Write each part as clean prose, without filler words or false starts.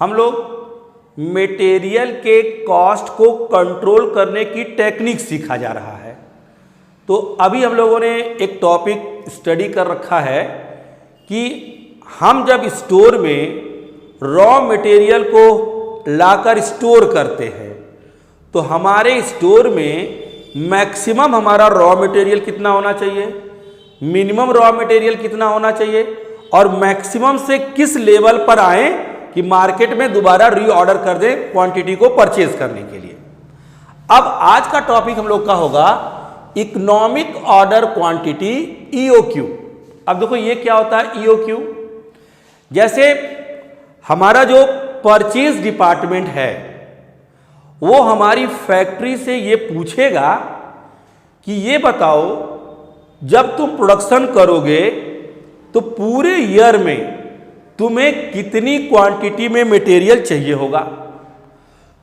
हम लोग मटेरियल के कॉस्ट को कंट्रोल करने की टेक्निक सीखा जा रहा है। तो अभी हम लोगों ने एक टॉपिक स्टडी कर रखा है कि हम जब स्टोर में रॉ मटेरियल को लाकर स्टोर करते हैं तो हमारे स्टोर में मैक्सिमम हमारा रॉ मटेरियल कितना होना चाहिए, मिनिमम रॉ मटेरियल कितना होना चाहिए और मैक्सिमम से किस लेवल पर आए कि मार्केट में दोबारा रीऑर्डर कर दें क्वांटिटी को परचेज करने के लिए। अब आज का टॉपिक हम लोग का होगा इकोनॉमिक ऑर्डर क्वांटिटी ईओक्यू। अब देखो ये क्या होता है ईओक्यू। जैसे हमारा जो परचेज डिपार्टमेंट है वो हमारी फैक्ट्री से ये पूछेगा कि ये बताओ जब तुम प्रोडक्शन करोगे तो पूरे ईयर में तुम्हें कितनी क्वांटिटी में मटेरियल चाहिए होगा,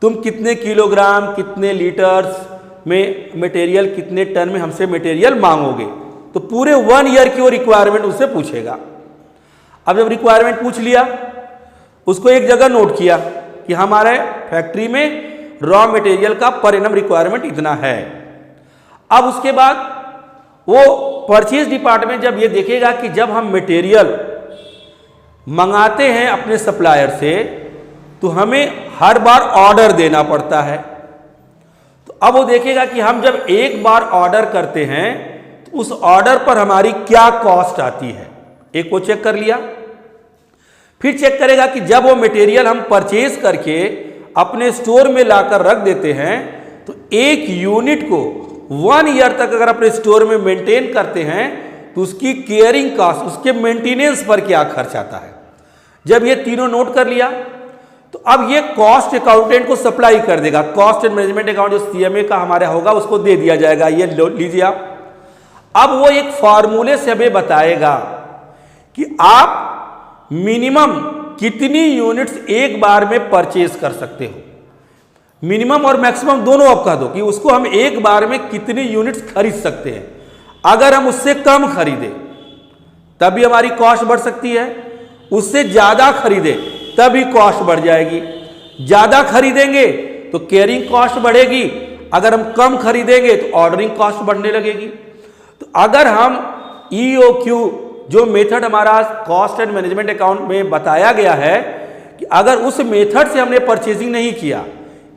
तुम कितने किलोग्राम कितने लीटर्स में मटेरियल कितने टन में हमसे मटेरियल मांगोगे। तो पूरे 1 ईयर की वो रिक्वायरमेंट उससे पूछेगा। अब जब रिक्वायरमेंट पूछ लिया उसको एक जगह नोट किया कि हमारे फैक्ट्री में रॉ मटेरियल का पर एनम रिक्वायरमेंट इतना है। अब उसके बाद वो परचेज डिपार्टमेंट जब ये देखेगा कि जब हम मटेरियल मंगाते हैं अपने सप्लायर से तो हमें हर बार ऑर्डर देना पड़ता है। तो अब वो देखेगा कि हम जब एक बार ऑर्डर करते हैं तो उस ऑर्डर पर हमारी क्या कॉस्ट आती है, एक वो चेक कर लिया। फिर चेक करेगा कि जब वो मटेरियल हम परचेज करके अपने स्टोर में लाकर रख देते हैं तो एक यूनिट को 1 ईयर तक अगर अपने स्टोर में मेंटेन करते हैं तो उसकी केयरिंग कॉस्ट, उसके मेंटेनेंस पर क्या खर्च आता है। जब ये तीनों नोट कर लिया तो अब ये कॉस्ट अकाउंटेंट को सप्लाई कर देगा। कॉस्ट एंड मैनेजमेंट अकाउंट जो सीएमए का हमारा होगा उसको दे दिया जाएगा, ये लीजिए आप। अब वो एक फॉर्मूले से हमें बताएगा कि आप मिनिमम कितनी यूनिट्स एक बार में परचेज कर सकते हो। मिनिमम और मैक्सिमम दोनों आप कह दो कि उसको हम एक बार में कितनी यूनिट्स खरीद सकते हैं। अगर हम उससे कम खरीदें तभी हमारी कॉस्ट बढ़ सकती है, उससे ज्यादा खरीदें तभी कॉस्ट बढ़ जाएगी। ज्यादा खरीदेंगे तो कैरिंग कॉस्ट बढ़ेगी, अगर हम कम खरीदेंगे तो ऑर्डरिंग कॉस्ट बढ़ने लगेगी। तो अगर हम ईओक्यू जो मेथड हमारा कॉस्ट एंड मैनेजमेंट अकाउंट में बताया गया है कि अगर उस मेथड से हमने परचेजिंग नहीं किया,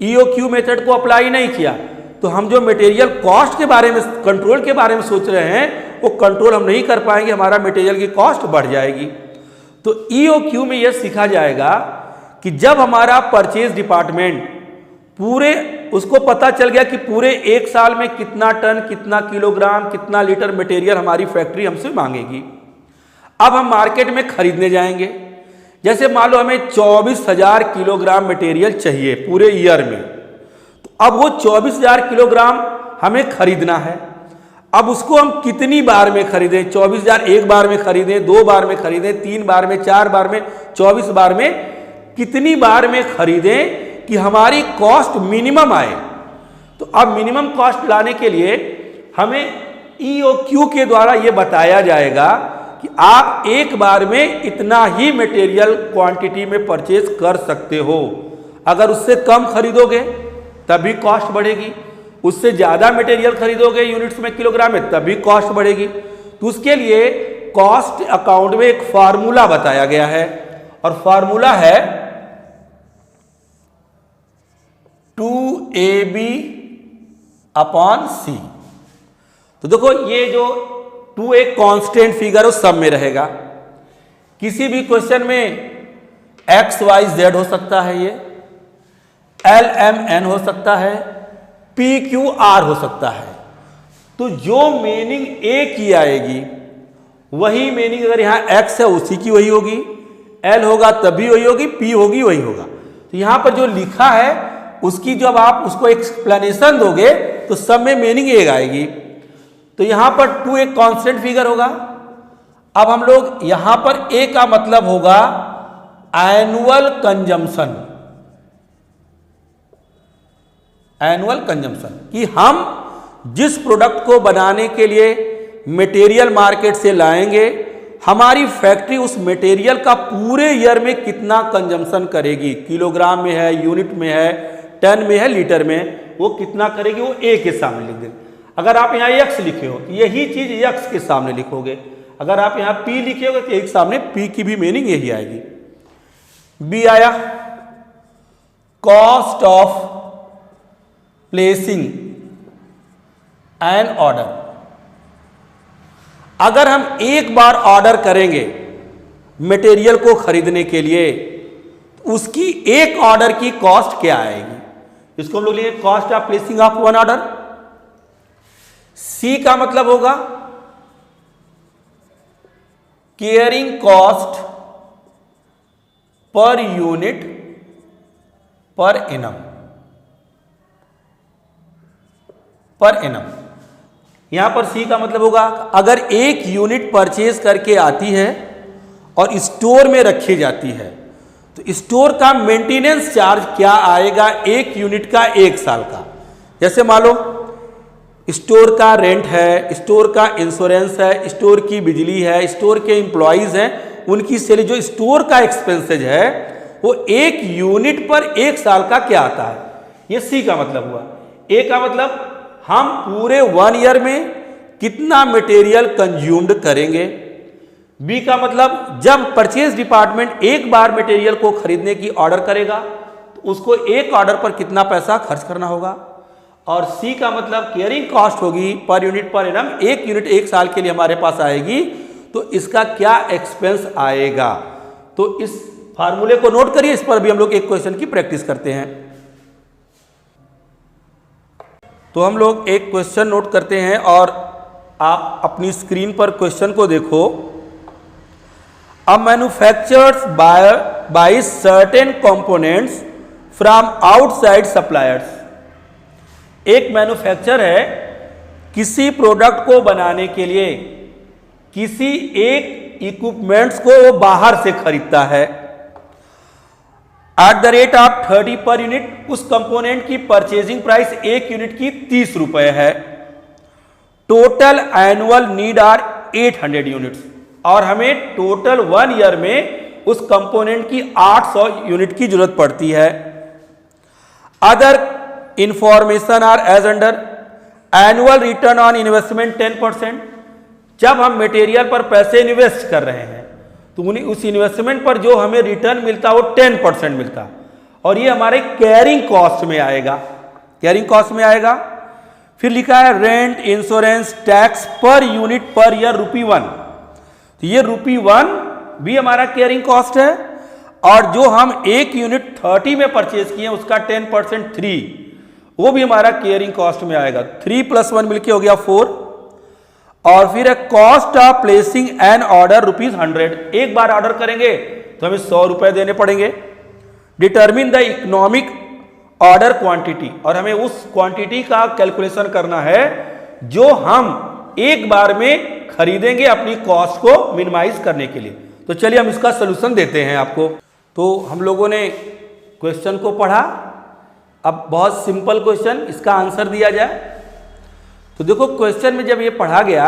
ईओक्यू मेथड को अप्लाई नहीं किया तो हम जो मटेरियल कॉस्ट के बारे में, कंट्रोल के बारे में सोच रहे हैं वो कंट्रोल हम नहीं कर पाएंगे, हमारा मटेरियल की कॉस्ट बढ़ जाएगी। तो ईओक्यू में यह सीखा जाएगा कि जब हमारा परचेज डिपार्टमेंट पूरे उसको पता चल गया कि पूरे एक साल में कितना टन कितना किलोग्राम कितना लीटर मटेरियल हमारी फैक्ट्री हमसे मांगेगी। अब हम मार्केट में खरीदने जाएंगे। जैसे मान लो हमें 24,000 किलोग्राम मटेरियल चाहिए पूरे ईयर में, तो अब वो 24,000 किलोग्राम हमें खरीदना है। अब उसको हम कितनी बार में खरीदें, 24,000 एक बार में खरीदें, 2 बार में खरीदें, 3 बार में, 4 बार में, 24 बार में, कितनी बार में खरीदें कि हमारी कॉस्ट मिनिमम आए। तो अब मिनिमम कॉस्ट लाने के लिए हमें ईओक्यू के द्वारा यह बताया जाएगा कि आप एक बार में इतना ही मटेरियल क्वांटिटी में परचेज कर सकते हो। अगर उससे कम खरीदोगे तभी कॉस्ट बढ़ेगी, उससे ज्यादा मटेरियल खरीदोगे यूनिट्स में किलोग्राम में तभी कॉस्ट बढ़ेगी। तो उसके लिए कॉस्ट अकाउंट में एक फार्मूला बताया गया है और फार्मूला है 2AB अपॉन C। तो देखो ये जो 2 एक कांस्टेंट फिगर उस सब में रहेगा। किसी भी क्वेश्चन में XYZ हो सकता है, ये LMN हो सकता है, PQR हो सकता है। तो जो मीनिंग A की आएगी वही मीनिंग अगर यहां X है उसी की वही होगी, L होगा तभी वही होगी, P होगी वही होगा। तो यहां पर जो लिखा है उसकी जब आप उसको एक्सप्लेनेशन दोगे तो सब में मीनिंग एक आएगी। तो यहां पर 2 एक कांस्टेंट फिगर होगा। अब हम लोग यहां पर A का मतलब होगा एनुअल कंजम्पशन, एनुअल कंजम्पशन कि हम जिस प्रोडक्ट को बनाने के लिए मटेरियल मार्केट से लाएंगे हमारी फैक्ट्री उस मटेरियल का पूरे ईयर में कितना कंजम्पशन करेगी, किलोग्राम में है, यूनिट में है, टन में है, लीटर में, वो कितना करेगी, वो ए के सामने लिख देंगे। अगर आप यहाँ एक्स लिखे हो तो यही चीज एक्स के सामने लिखोगे, अगर आप यहाँ पी लिखे हो तो एक सामने पी की भी मीनिंग यही आएगी। बी आया cost of placing an order. अगर हम एक बार ऑर्डर करेंगे मटेरियल को खरीदने के लिए तो उसकी एक ऑर्डर की कॉस्ट क्या आएगी, इसको हम लोग लेंगे cost of placing of one order. C का मतलब होगा carrying cost per unit per annum, per annum. यहां पर सी का मतलब होगा अगर एक यूनिट परचेज करके आती है और स्टोर में रखी जाती है तो स्टोर का मेंटेनेंस चार्ज क्या आएगा एक यूनिट का एक साल का। जैसे मान लो स्टोर का रेंट है, स्टोर का इंश्योरेंस है, स्टोर की बिजली है, स्टोर के एम्प्लॉयज हैं, उनकी सैलरी, जो स्टोर का एक्सपेंसेज है वो एक यूनिट पर एक साल का क्या आता है, ये सी का मतलब हुआ। ए का मतलब हम पूरे 1 ईयर में कितना मटेरियल कंज्यूम्ड करेंगे। बी का मतलब जब परचेज डिपार्टमेंट एक बार मटेरियल को खरीदने की ऑर्डर करेगा तो उसको एक ऑर्डर पर कितना पैसा खर्च करना होगा। और सी का मतलब केयरिंग कॉस्ट होगी पर यूनिट पर एनम, एक यूनिट एक साल के लिए हमारे पास आएगी तो इसका क्या एक्सपेंस आएगा। तो इस फार्मूले को नोट करिए, इस पर भी हम लोग एक क्वेश्चन की प्रैक्टिस करते हैं। तो हम लोग एक क्वेश्चन नोट करते हैं और आप अपनी स्क्रीन पर क्वेश्चन को देखो। A manufactures buy certain components from outside suppliers. एक मैन्युफैक्चर है किसी प्रोडक्ट को बनाने के लिए किसी एक इक्विपमेंट्स को वो बाहर से खरीदता है at the rate of 30 per unit. उस कंपोनेंट की परचेजिंग प्राइस एक यूनिट की 30 रुपए है। Total annual need are 800 units और हमें टोटल 1 ईयर में उस कंपोनेंट की 800 यूनिट की जरूरत पड़ती है। Other information are as under annual return on investment 10%। जब हम मटेरियल पर पैसे इन्वेस्ट कर रहे हैं तो उस इन्वेस्टमेंट पर जो हमें रिटर्न मिलता है वो 10% मिलता, और ये हमारे कैरिंग कॉस्ट में आएगा, कैरिंग कॉस्ट में आएगा। फिर लिखा है रेंट, इंश्योरेंस, टैक्स पर यूनिट पर ईयर ₹1। तो ये ₹1 भी हमारा कैरिंग कॉस्ट है, और जो हम एक यूनिट 30 में परचेज किए उसका 10% 3, वो भी हमारा कैरिंग कॉस्ट में आएगा। 3 + 1 मिलके हो गया 4। और फिर है cost of placing an order ₹100। एक बार ऑर्डर करेंगे तो हमें 100 रुपए देने पड़ेंगे। Determine the economic order quantity, और हमें उस क्वांटिटी का कैलकुलेशन करना है जो हम एक बार में खरीदेंगे अपनी कॉस्ट को मिनिमाइज करने के लिए। तो चलिए हम इसका सोल्यूशन देते हैं आपको। तो हम लोगों ने क्वेश्चन को पढ़ा, अब बहुत सिंपल क्वेश्चन, इसका आंसर दिया जाए। तो देखो क्वेश्चन में जब ये पढ़ा गया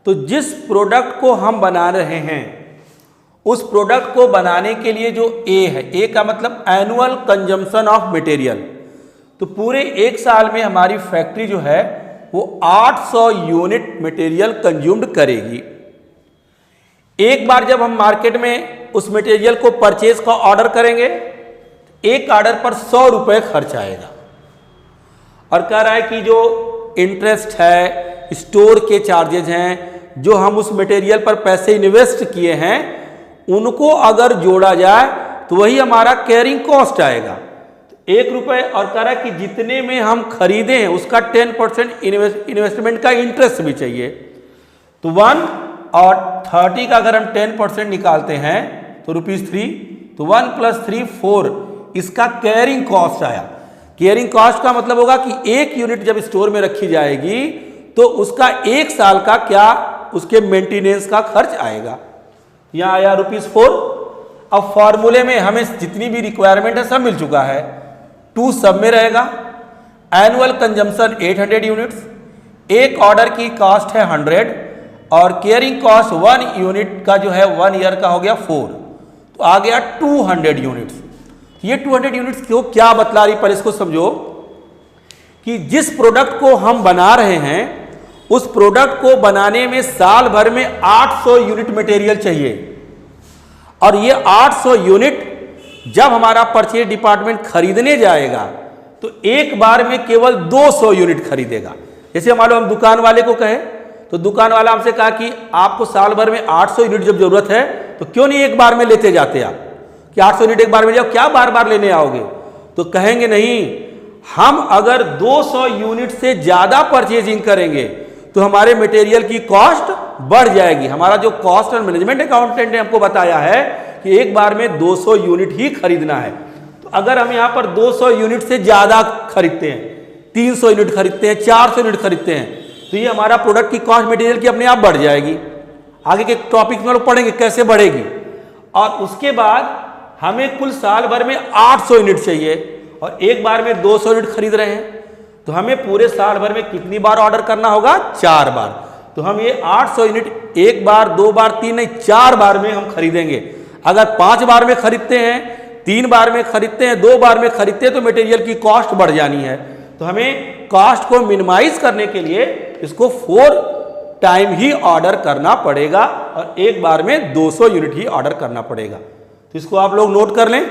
तो जिस प्रोडक्ट को हम बना रहे हैं उस प्रोडक्ट को बनाने के लिए जो ए है, ए का मतलब एनुअल कंजम्पशन ऑफ मटेरियल, तो पूरे एक साल में हमारी फैक्ट्री जो है वो 800 यूनिट मटेरियल कंज्यूम्ड करेगी। एक बार जब हम मार्केट में उस मटेरियल को परचेज का ऑर्डर करेंगे, एक ऑर्डर पर 100 रुपए खर्च आएगा। और कह रहा है कि जो इंटरेस्ट है, स्टोर के चार्जेज हैं, जो हम उस मटेरियल पर पैसे इन्वेस्ट किए हैं, उनको अगर जोड़ा जाए तो वही हमारा कैरिंग कॉस्ट आएगा ₹1। और कह रहा है कि जितने में हम खरीदे हैं उसका 10% इन्वेस्टमेंट का इंटरेस्ट भी चाहिए। तो 1 और 30 का अगर हम 10% निकालते हैं तो ₹3, तो 1 + 3 4 इसका कैरिंग कॉस्ट आया। कैरिंग कॉस्ट का मतलब होगा कि एक यूनिट जब स्टोर में रखी जाएगी तो उसका एक साल का क्या उसके मेंटेनेंस का खर्च आएगा। यहां आया ₹4। अब फॉर्मूले में हमें जितनी भी रिक्वायरमेंट है सब मिल चुका है। 2 सब में रहेगा। एनुअल कंजम्पशन 800 यूनिट्स, एक ऑर्डर की कॉस्ट है 100, और कैरिंग कॉस्ट 1 यूनिट का जो है 1 ईयर का हो गया 4, तो आ गया 200 यूनिट्स। ये 200 यूनिट्स क्यों क्या बतला रही, पर इसको समझो कि जिस प्रोडक्ट को हम बना रहे हैं उस प्रोडक्ट को बनाने में साल भर में 800 यूनिट मटेरियल चाहिए, और ये 800 यूनिट जब हमारा परचेज डिपार्टमेंट खरीदने जाएगा तो एक बार में केवल 200 यूनिट खरीदेगा। जैसे मान लो हम दुकान वाले को कहे तो दुकान वाला हमसे कहा कि आपको साल भर में 800 यूनिट जब जरूरत है तो क्यों नहीं एक बार में लेते जाते आप, कि 800 यूनिट एक बार में जाओ, क्या बार बार लेने आओगे? तो कहेंगे नहीं, हम अगर 200 यूनिट से ज्यादा परचेजिंग करेंगे तो हमारे मटेरियल की कॉस्ट बढ़ जाएगी। हमारा जो कॉस्ट एंड मैनेजमेंट अकाउंटेंट ने हमको बताया है कि एक बार में 200 यूनिट ही खरीदना है। तो अगर हम यहां पर 200 यूनिट से ज्यादा खरीदते हैं, 300 यूनिट खरीदते हैं, 400 यूनिट खरीदते हैं, तो ये हमारा प्रोडक्ट की कॉस्ट मटेरियल की अपने आप बढ़ जाएगी। आगे के टॉपिक में लोग पढ़ेंगे कैसे बढ़ेगी। और उसके बाद हमें कुल साल भर में 800 यूनिट चाहिए और एक बार में 200 यूनिट खरीद रहे हैं, तो हमें पूरे साल भर में कितनी बार ऑर्डर करना होगा? 4 बार। तो हम ये 800 यूनिट एक बार, 2 बार, 3 नहीं 4 बार में हम खरीदेंगे। अगर 5 बार में खरीदते हैं, 3 बार में खरीदते हैं, 2 बार में खरीदते हैं तो मटेरियल की कॉस्ट बढ़ जानी है। तो हमें कॉस्ट को मिनिमाइज करने के लिए इसको 4 टाइम ही ऑर्डर करना पड़ेगा और एक बार में 200 यूनिट ही ऑर्डर करना पड़ेगा। तो इसको आप लोग नोट कर लें।